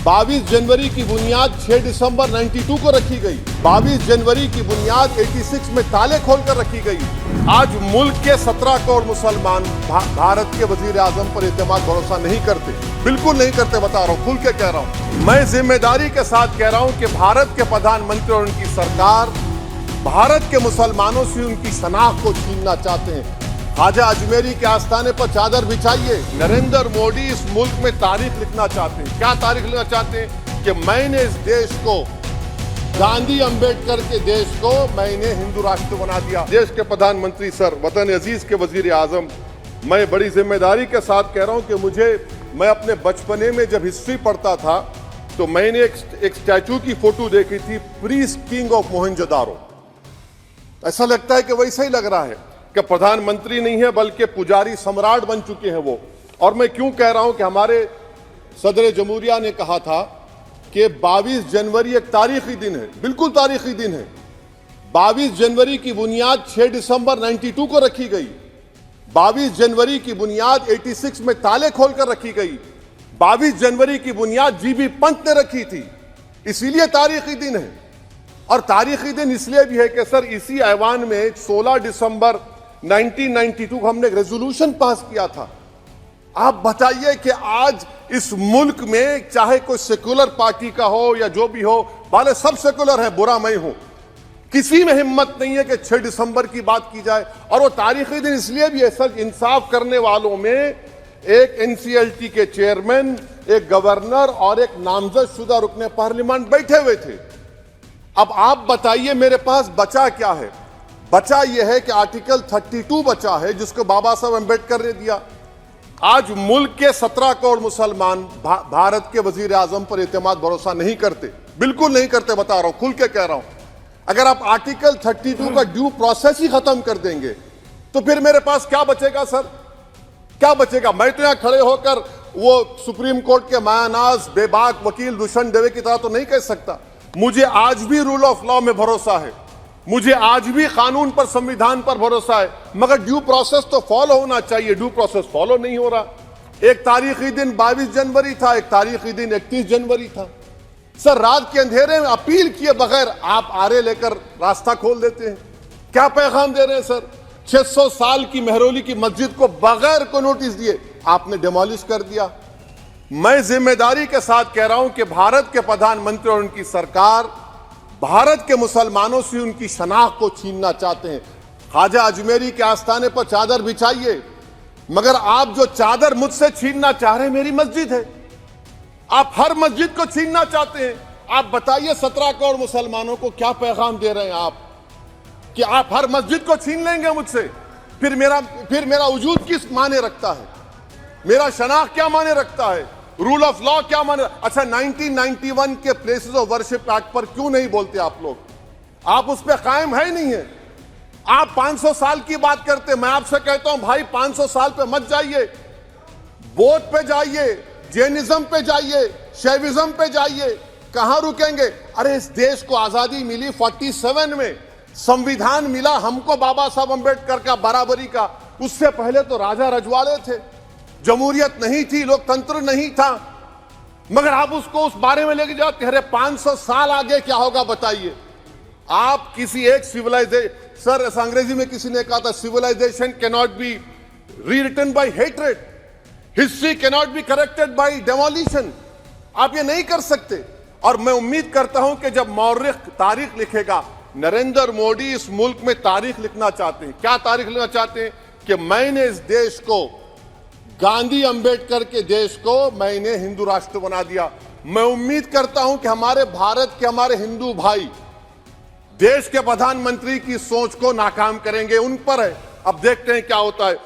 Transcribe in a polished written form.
22 जनवरी की बुनियाद 6 दिसंबर 92 को रखी गई। 22 जनवरी की बुनियाद 86 में ताले खोलकर रखी गई। आज मुल्क के 17 करोड़ मुसलमान भारत के वजीर आजम पर एतमाद भरोसा नहीं करते, बिल्कुल नहीं करते। बता रहा हूँ, खुल के कह रहा हूँ। मैं जिम्मेदारी के साथ कह रहा हूँ कि भारत के प्रधानमंत्री और उनकी सरकार भारत के मुसलमानों से उनकी शनाख्त को छीनना चाहते हैं। ख्वाजा अजमेरी के आस्थाने पर चादर बिछाइए। नरेंद्र मोदी इस मुल्क में तारीख लिखना चाहते हैं। क्या तारीख लिखना चाहते हैं? कि मैंने इस देश को, गांधी अंबेडकर के देश को मैंने हिंदू राष्ट्र बना दिया। देश के प्रधानमंत्री सर, वतन अजीज के वजीर आजम, मैं बड़ी जिम्मेदारी के साथ कह रहा हूं कि मैं अपने बचपने में जब हिस्ट्री पढ़ता था तो मैंने एक स्टैचू की फोटो देखी थी, प्रीस्ट किंग ऑफ मोहनजोदारो। ऐसा लगता है कि वैसा ही लग रहा है कि प्रधानमंत्री नहीं है बल्कि पुजारी सम्राट बन चुके हैं वो। और मैं क्यों कह रहा हूं कि हमारे सदर जमहूरिया ने कहा था कि 22 जनवरी एक तारीखी दिन है, बिल्कुल तारीखी दिन है। 22 जनवरी की बुनियाद 6 दिसंबर 92 को रखी गई। 22 जनवरी की बुनियाद 86 में ताले खोलकर रखी गई। 22 जनवरी की बुनियाद जीबी पंत ने रखी थी, इसीलिए तारीखी दिन है। और तारीखी दिन इसलिए भी है कि सर इसी ऐवान में 16 दिसंबर 1992 को हमने एक रेजोल्यूशन पास किया था। आप बताइए कि आज इस मुल्क में चाहे कोई सेकुलर पार्टी का हो या जो भी हो, वाले सब सेकुलर है, बुरा मैं हूं, किसी में हिम्मत नहीं है कि 6 दिसंबर की बात की जाए। और वो तारीखी दिन इसलिए भी है सर, इंसाफ करने वालों में एक एनसीएलटी के चेयरमैन, एक गवर्नर और एक नामजद शुदा रुकने पार्लियामेंट बैठे हुए थे। अब आप बताइए मेरे पास बचा क्या है? बचा यह है कि आर्टिकल 32 बचा है जिसको बाबा साहब अम्बेडकर ने दिया। आज मुल्क के 17 करोड़ मुसलमान भारत के वजीर आजम पर एतमाद भरोसा नहीं करते, बिल्कुल नहीं करते। बता रहा हूं, खुल के कह रहा हूं। अगर आप आर्टिकल 32 का ड्यू प्रोसेस ही खत्म कर देंगे तो फिर मेरे पास क्या बचेगा सर? क्या बचेगा? मैं तो यहां खड़े होकर वो सुप्रीम कोर्ट के मायानाज बेबाक वकील दुष्यंत दवे की तरह तो नहीं कह सकता। मुझे आज भी रूल ऑफ लॉ में भरोसा है, मुझे आज भी कानून पर, संविधान पर भरोसा है, मगर ड्यू प्रोसेस तो फॉलो होना चाहिए। ड्यू प्रोसेस फॉलो नहीं हो रहा। एक तारीखी दिन 22 जनवरी था, एक तारीखी दिन 31 जनवरी था। सर रात के अंधेरे में अपील किए बगैर आप आरे लेकर रास्ता खोल देते हैं। क्या पैगाम दे रहे हैं सर? 600 साल की मेहरौली की मस्जिद को बगैर को नोटिस दिए आपने डिमोलिश कर दिया। मैं जिम्मेदारी के साथ कह रहा हूं कि भारत के प्रधानमंत्री और उनकी सरकार भारत के मुसलमानों से उनकी शनाख्त को छीनना चाहते हैं। ख्वाजा अजमेरी के आस्थाने पर चादर बिछाइए, मगर आप जो चादर मुझसे छीनना चाह रहे हैं मेरी मस्जिद है। आप हर मस्जिद को छीनना चाहते हैं। आप बताइए 17 करोड़ मुसलमानों को क्या पैगाम दे रहे हैं आप कि आप हर मस्जिद को छीन लेंगे मुझसे? फिर मेरा वजूद किस माने रखता है? मेरा शनाख्त क्या माने रखता है? रूल ऑफ लॉ क्या माने? अच्छा, 1991 के प्लेसेस ऑफ वर्शिप एक्ट पर क्यों नहीं बोलते आप लोग? आप उस पर कायम है नहीं है। आप 500 साल की बात करते। मैं आपसे कहता हूं भाई 500 साल पे मत जाइए, बौद्ध पे जाइए, जैनिज्म पे जाइए, शैविज्म पे जाइए। कहां रुकेंगे? अरे इस देश को आजादी मिली 47 में, संविधान मिला हमको बाबा साहब अम्बेडकर का, बराबरी का। उससे पहले तो राजा रजवाड़े थे, जमहूरियत नहीं थी, लोकतंत्र नहीं था, मगर आप उसको उस बारे में लेके जाते। अरे 500 साल आगे क्या होगा बताइए? आप किसी एक सिविलाइजेशन, सर अंग्रेजी में किसी ने कहा था, civilisation can not be rewritten by hatred, history can not be corrected by demolition. आप ये नहीं कर सकते। और मैं उम्मीद करता हूं कि जब मौर्रिख तारीख लिखेगा, नरेंद्र मोदी इस मुल्क में तारीख लिखना चाहते हैं। क्या तारीख लिखना चाहते हैं? कि मैंने इस देश को, गांधी अंबेडकर के देश को मैंने हिंदू राष्ट्र बना दिया। मैं उम्मीद करता हूं कि हमारे भारत के, हमारे हिंदू भाई देश के प्रधानमंत्री की सोच को नाकाम करेंगे। उन पर है, अब देखते हैं क्या होता है।